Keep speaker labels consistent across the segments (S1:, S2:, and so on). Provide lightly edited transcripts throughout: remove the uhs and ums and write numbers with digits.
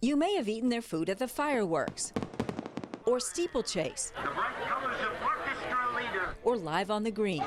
S1: You may have eaten their food at the fireworks, or Steeplechase,
S2: The bright colors of orchestra leader,
S1: or Live on the Green.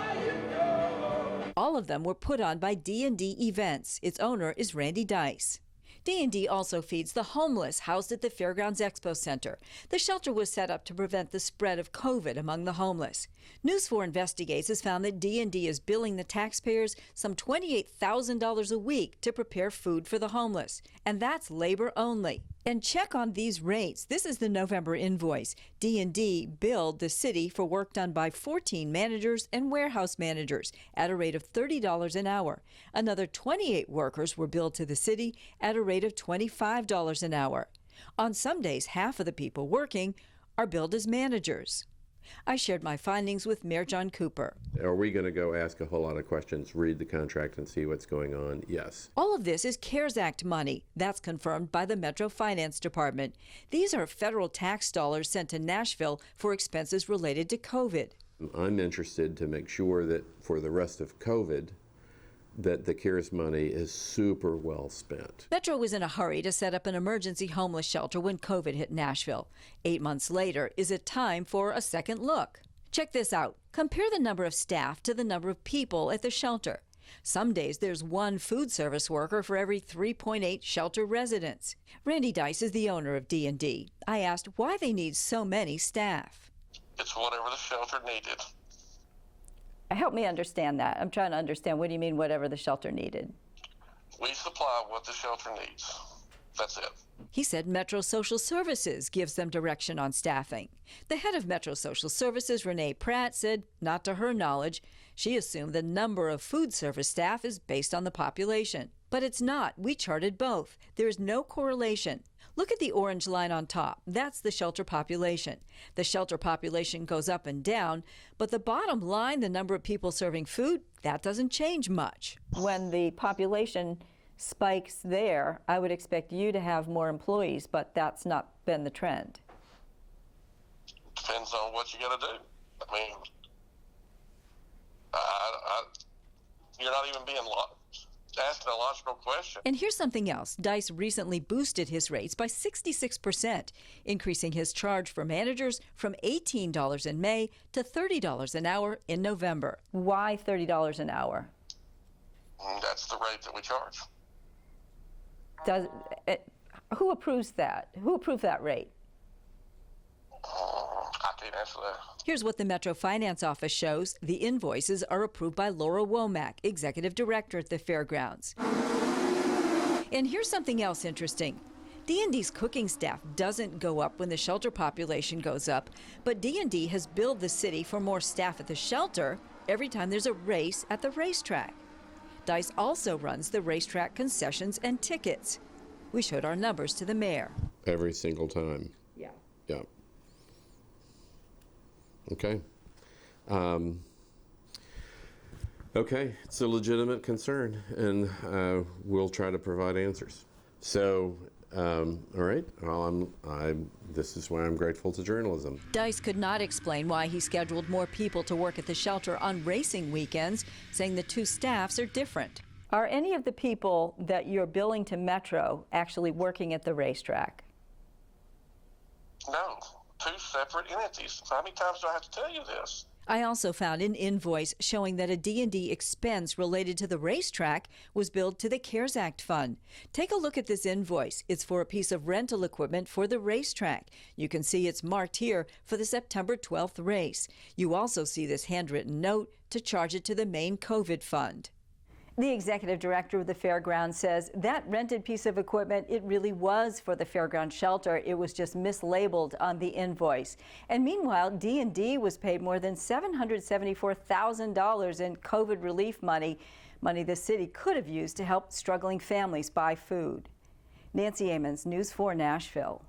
S1: All of them were put on by D&D Events. Its owner is Randy Dyce. D&D also feeds the homeless housed at the Fairgrounds Expo Center. The shelter was set up to prevent the spread of COVID among the homeless. News 4 Investigates has found that D&D is billing the taxpayers some $28,000 a week to prepare food for the homeless, and that's labor only. And check on these rates. This is the November invoice. D&D billed the city for work done by 14 managers and warehouse managers at a rate of $30 an hour. Another 28 workers were billed to the city at a rate of $25 an hour. On some days, half of the people working are billed as managers. I shared my findings with Mayor John Cooper.
S3: Are we going to go ask a whole lot of questions, read the contract, and see what's going on? Yes.
S1: All of this is CARES Act money. That's confirmed by the Metro Finance Department. These are federal tax dollars sent to Nashville for expenses related to COVID.
S3: I'm interested to make sure that for the rest of COVID, that the CARES money is super well spent.
S1: Metro was in a hurry to set up an emergency homeless shelter when COVID hit Nashville. 8 months later, is it time for a second look? Check this out. Compare the number of staff to the number of people at the shelter. Some days there's one food service worker for every 3.8 shelter residents. Randy Dyce is the owner of D&D. I asked why they need so many staff.
S4: It's whatever the shelter needed.
S1: Help me understand that. I'm trying to understand. What do you mean, whatever the shelter needed?
S4: We supply what the shelter needs. That's it.
S1: He said Metro Social Services gives them direction on staffing. The head of Metro Social Services, Renee Pratt, said not to her knowledge. She assumed the number of food service staff is based on the population. But it's not. We charted both. There is no correlation. Look at the orange line on top. That's the shelter population. The shelter population goes up and down, but the bottom line, the number of people serving food, that doesn't change much. When the population spikes there, I would expect you to have more employees, but that's not been the trend.
S4: Depends on what you got to do. I mean, you're not even being asking a logical question.
S1: And here's something else. Dyce recently boosted his rates by 66%, increasing his charge for managers from $18 in May to $30 an hour in November. Why $30 an hour?
S4: That's the rate that we charge.
S1: Who approves that? Who approved that rate?
S4: I can't answer that.
S1: Here's what the Metro Finance Office shows. The invoices are approved by Laura Womack, Executive Director at the Fairgrounds. And here's something else interesting. D&D's cooking staff doesn't go up when the shelter population goes up, but D&D has billed the city for more staff at the shelter every time there's a race at the racetrack. Dyce also runs the racetrack concessions and tickets. We showed our numbers to the mayor.
S3: Every single time.
S1: Yeah.
S3: Yeah. Okay. Okay, it's a legitimate concern, and we'll try to provide answers. So, all right, well, this is why I'm grateful to journalism.
S1: Dyce could not explain why he scheduled more people to work at the shelter on racing weekends, saying the two staffs are different. Are any of the people that you're billing to Metro actually working at the racetrack?
S4: No, two separate entities. How many times do I have to tell you this?
S1: I also found an invoice showing that a D&D expense related to the racetrack was billed to the CARES Act fund. Take a look at this invoice. It's for a piece of rental equipment for the racetrack. You can see it's marked here for the September 12th race. You also see this handwritten note to charge it to the main COVID fund. The executive director of the fairground says that rented piece of equipment, it really was for the fairground shelter. It was just mislabeled on the invoice. And meanwhile, D&D was paid more than $774,000 in COVID relief money the city could have used to help struggling families buy food. Nancy Amons, News 4 Nashville.